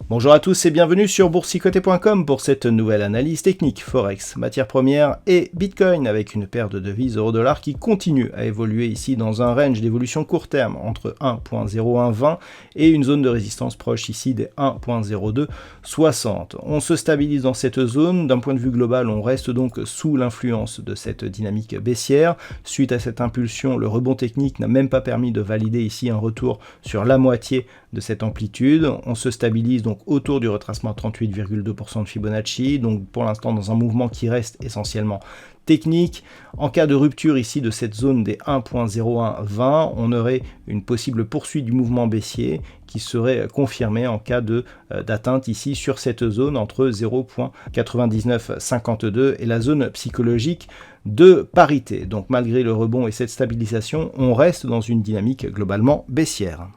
Bonjour à tous et bienvenue sur boursicoté.com pour cette nouvelle analyse technique Forex, matières premières et Bitcoin avec une paire de devises euro-dollar qui continue à évoluer ici dans un range d'évolution court terme entre 1.0120 et une zone de résistance proche ici des 1.0260. On se stabilise dans cette zone, d'un point de vue global on reste donc sous l'influence de cette dynamique baissière. Suite à cette impulsion, le rebond technique n'a même pas permis de valider ici un retour sur la moitié de cette amplitude. On se stabilise donc autour du retracement à 38,2% de Fibonacci, donc pour l'instant dans un mouvement qui reste essentiellement technique. En cas de rupture ici de cette zone des 1.0120, on aurait une possible poursuite du mouvement baissier qui serait confirmée en cas d'atteinte ici sur cette zone entre 0.9952 et la zone psychologique de parité. Donc malgré le rebond et cette stabilisation, on reste dans une dynamique globalement baissière.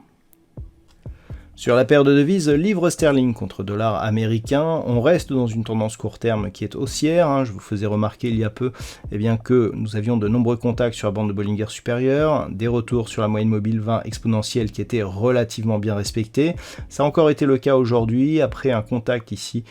Sur la paire de devises livre sterling contre dollar américain, on reste dans une tendance court terme qui est haussière. Je vous faisais remarquer il y a peu que nous avions de nombreux contacts sur la bande de Bollinger supérieure, des retours sur la moyenne mobile 20 exponentielle qui étaient relativement bien respectés. Ça a encore été le cas aujourd'hui, après un contact ici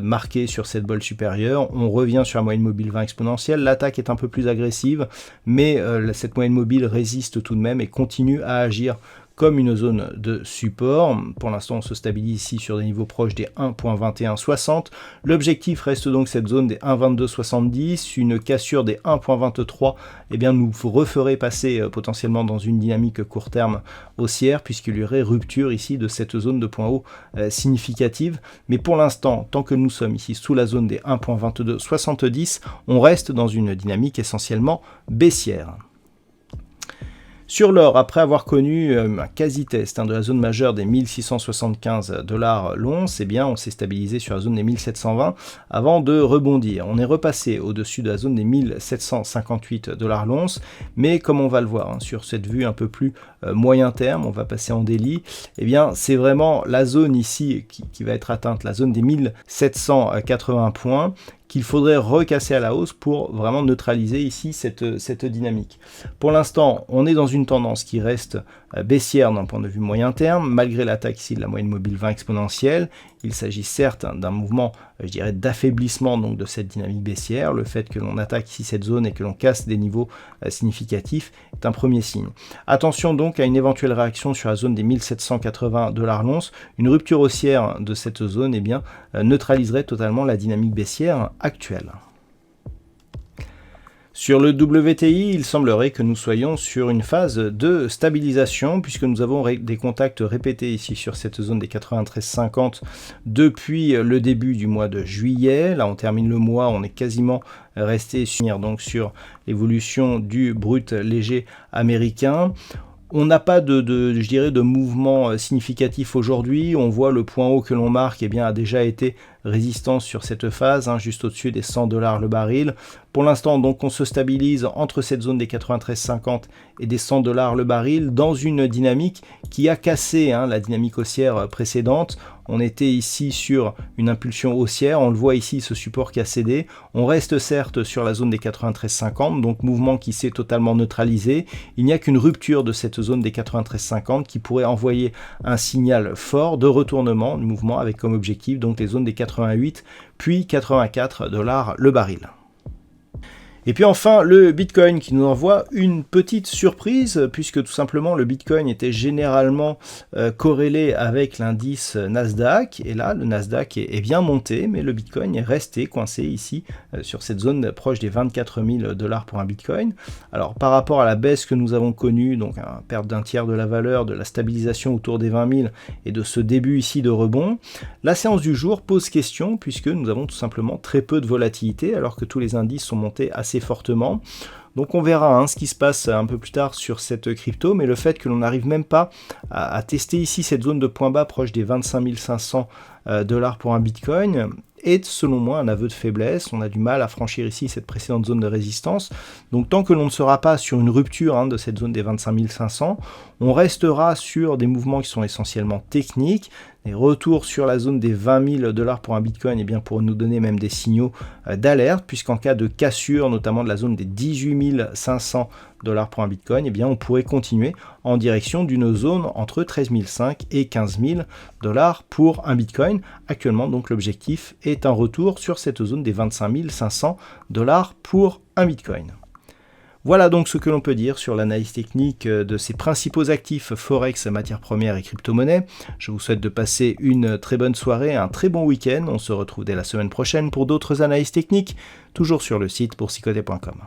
marqué sur cette bolle supérieure. On revient sur la moyenne mobile 20 exponentielle, l'attaque est un peu plus agressive, mais cette moyenne mobile résiste tout de même et continue à agir comme une zone de support. Pour l'instant, on se stabilise ici sur des niveaux proches des 1.2160. L'objectif reste donc cette zone des 1.2270. Une cassure des 1.23 nous referait passer potentiellement dans une dynamique court terme haussière, puisqu'il y aurait rupture ici de cette zone de point haut significative. Mais pour l'instant, tant que nous sommes ici sous la zone des 1.2270, on reste dans une dynamique essentiellement baissière. Sur l'or, après avoir connu un quasi-test de la zone majeure des 1675 $ l'once, on s'est stabilisé sur la zone des 1720 avant de rebondir. On est repassé au-dessus de la zone des 1758 $ l'once, mais comme on va le voir sur cette vue un peu plus moyen terme, on va passer en daily, c'est vraiment la zone ici qui va être atteinte, la zone des 1780 points, qu'il faudrait recasser à la hausse pour vraiment neutraliser ici cette dynamique. Pour l'instant, on est dans une tendance qui reste baissière d'un point de vue moyen terme, malgré l'attaque ici de la moyenne mobile 20 exponentielle. Il s'agit certes d'un mouvement, d'affaiblissement donc de cette dynamique baissière. Le fait que l'on attaque ici cette zone et que l'on casse des niveaux significatifs est un premier signe. Attention donc à une éventuelle réaction sur la zone des 1780 $ l'once. Une rupture haussière de cette zone neutraliserait totalement la dynamique baissière actuelle. Sur le WTI, il semblerait que nous soyons sur une phase de stabilisation puisque nous avons des contacts répétés ici sur cette zone des 93,50 depuis le début du mois de juillet. Là, on termine le mois, on est quasiment resté sur l'évolution du brut léger américain. On n'a pas de mouvement significatif aujourd'hui. On voit le point haut que l'on marque a déjà été résistance sur cette phase, juste au-dessus des 100 $ le baril. Pour l'instant, donc, on se stabilise entre cette zone des 93,50 et des 100 $ le baril dans une dynamique qui a cassé la dynamique haussière précédente. On était ici sur une impulsion haussière, on le voit ici, ce support qui a cédé. On reste certes sur la zone des 93,50, donc mouvement qui s'est totalement neutralisé. Il n'y a qu'une rupture de cette zone des 93,50 qui pourrait envoyer un signal fort de retournement du mouvement avec comme objectif donc les zones des 88 puis 84 $ le baril. Et puis enfin, le Bitcoin qui nous envoie une petite surprise, puisque tout simplement le Bitcoin était généralement corrélé avec l'indice Nasdaq, et là le Nasdaq est bien monté, mais le Bitcoin est resté coincé ici sur cette zone proche des 24 000 $ pour un Bitcoin. Alors par rapport à la baisse que nous avons connue, donc une perte d'un tiers de la valeur, de la stabilisation autour des 20 000 et de ce début ici de rebond, la séance du jour pose question, puisque nous avons tout simplement très peu de volatilité, alors que tous les indices sont montés assez fortement. Donc on verra ce qui se passe un peu plus tard sur cette crypto, mais le fait que l'on n'arrive même pas à tester ici cette zone de point bas proche des 25 500 $ pour un Bitcoin est selon moi un aveu de faiblesse. On a du mal à franchir ici cette précédente zone de résistance. Donc tant que l'on ne sera pas sur une rupture de cette zone des 25 500, on restera sur des mouvements qui sont essentiellement techniques. Les retours sur la zone des 20 000 $ pour un Bitcoin, pour nous donner même des signaux d'alerte, puisqu'en cas de cassure, notamment de la zone des 18 500 $ pour un Bitcoin, on pourrait continuer en direction d'une zone entre 13 500 et 15 000 $ pour un Bitcoin. Actuellement, donc, l'objectif est un retour sur cette zone des 25 500 $ pour un Bitcoin. Voilà donc ce que l'on peut dire sur l'analyse technique de ces principaux actifs Forex, matières premières et crypto-monnaies. Je vous souhaite de passer une très bonne soirée, un très bon week-end. On se retrouve dès la semaine prochaine pour d'autres analyses techniques, toujours sur le site boursicoté.com.